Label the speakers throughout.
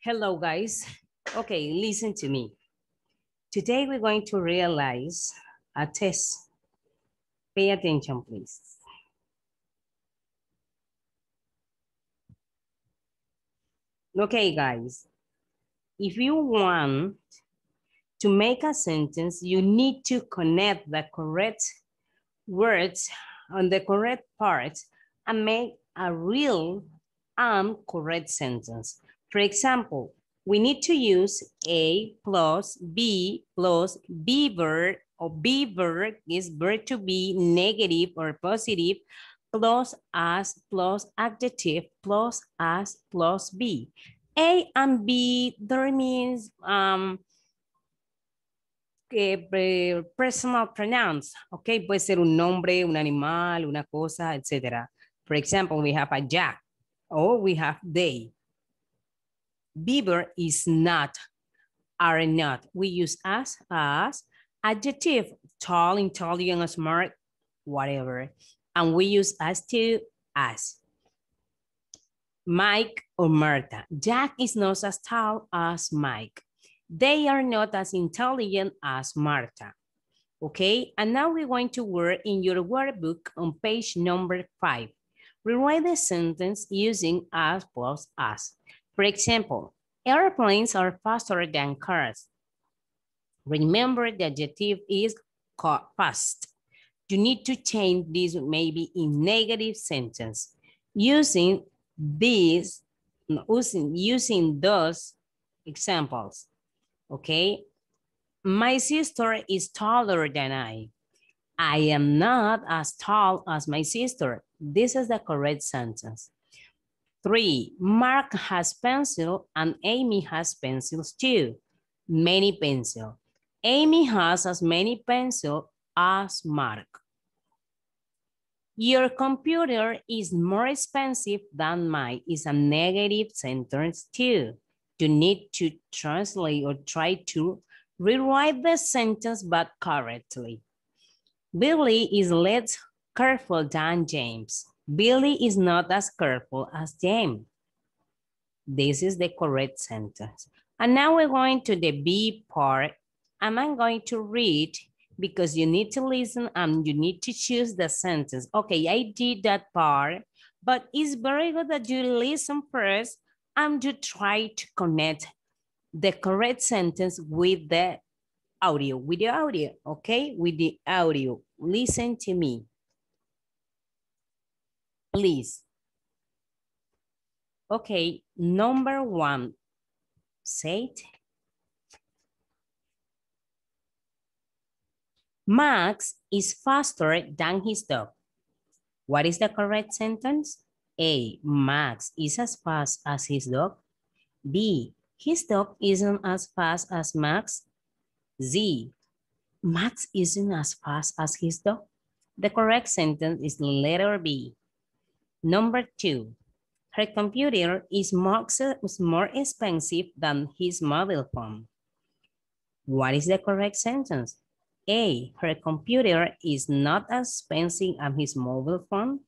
Speaker 1: Hello, guys. Okay, listen to me. Today we're going to realize a test. Pay attention, please. Okay, guys. If you want to make a sentence, you need to connect the correct words on the correct parts and make a real and correct sentence. For example, we need to use A plus B plus B verb, or B verb is verb to be negative or positive, plus as plus adjective plus as plus B. A and B, there means personal pronouns, okay? Puede ser un nombre, un animal, una cosa, etc. For example, we have a Jack, or we have they. Beaver is not, are not. We use as adjective, tall, intelligent, smart, whatever. And we use as to, as. Mike or Martha. Jack is not as tall as Mike. They are not as intelligent as Martha. Okay, and now we're going to work in your workbook on page number 5. Rewrite the sentence using as plus as. For example, airplanes are faster than cars. Remember the adjective is fast. You need to change this maybe in negative sentence using these, using those examples, okay? My sister is taller than I. I am not as tall as my sister. This is the correct sentence. 3, Mark has pencil and Amy has pencils too. Many pencil. Amy has as many pencils as Mark. Your computer is more expensive than mine is a negative sentence too. You need to translate or try to rewrite the sentence but correctly. Billy is less careful than James. Billy is not as careful as James. This is the correct sentence. And now we're going to the B part, and I'm going to read because you need to listen and you need to choose the sentence. Okay, I did that part, but it's very good that you listen first and you try to connect the correct sentence with the audio, okay? With the audio. Listen to me, please. Okay, number 1, say it. Max is faster than his dog. What is the correct sentence? A, Max is as fast as his dog. B, his dog isn't as fast as Max. Z, Max isn't as fast as his dog. The correct sentence is letter B. Number 2, her computer is more expensive than his mobile phone. What is the correct sentence? A, her computer is not as expensive as his mobile phone.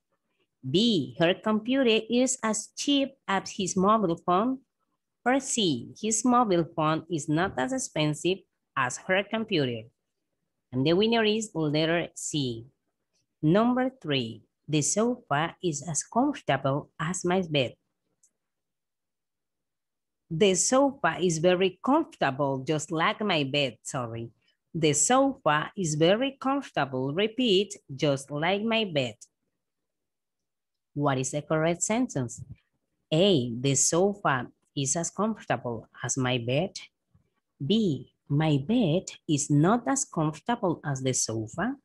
Speaker 1: B, her computer is as cheap as his mobile phone. Or C, his mobile phone is not as expensive as her computer. And the winner is letter C. Number 3, the sofa is as comfortable as my bed. The sofa is very comfortable, just like my bed, sorry. The sofa is very comfortable, repeat, just like my bed. What is the correct sentence? A, the sofa is as comfortable as my bed. B, my bed is not as comfortable as the sofa.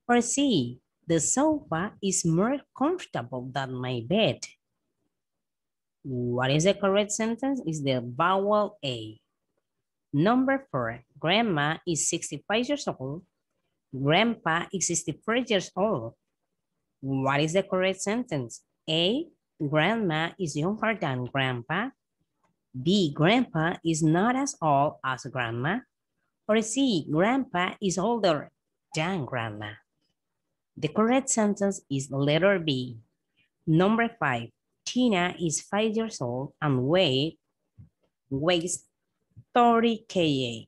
Speaker 1: Or C, the sofa is more comfortable than my bed. What is the correct sentence? Is the vowel A. Number 4, grandma is 65 years old. Grandpa is 64 years old. What is the correct sentence? A, grandma is younger than grandpa. B, grandpa is not as old as grandma. Or C, grandpa is older than grandma. The correct sentence is letter B. Number 5, Tina is 5 years old and weighs weighs 30 kg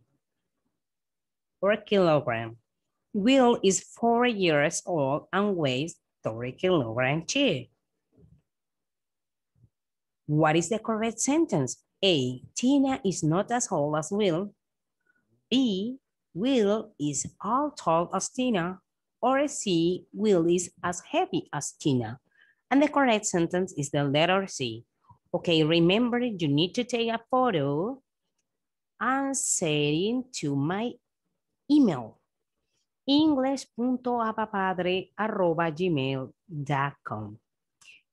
Speaker 1: or kilogram. Will is 4 years old and weighs 30 kilograms too. What is the correct sentence? A, Tina is not as old as Will. B, Will is as tall as Tina. Or C, Will is as heavy as Tina. And the correct sentence is the letter C. Okay, remember you need to take a photo and send it to my email, english.apapadre@gmail.com.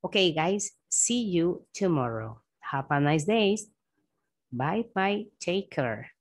Speaker 1: Okay, guys, see you tomorrow. Have a nice day. Bye-bye. Take care.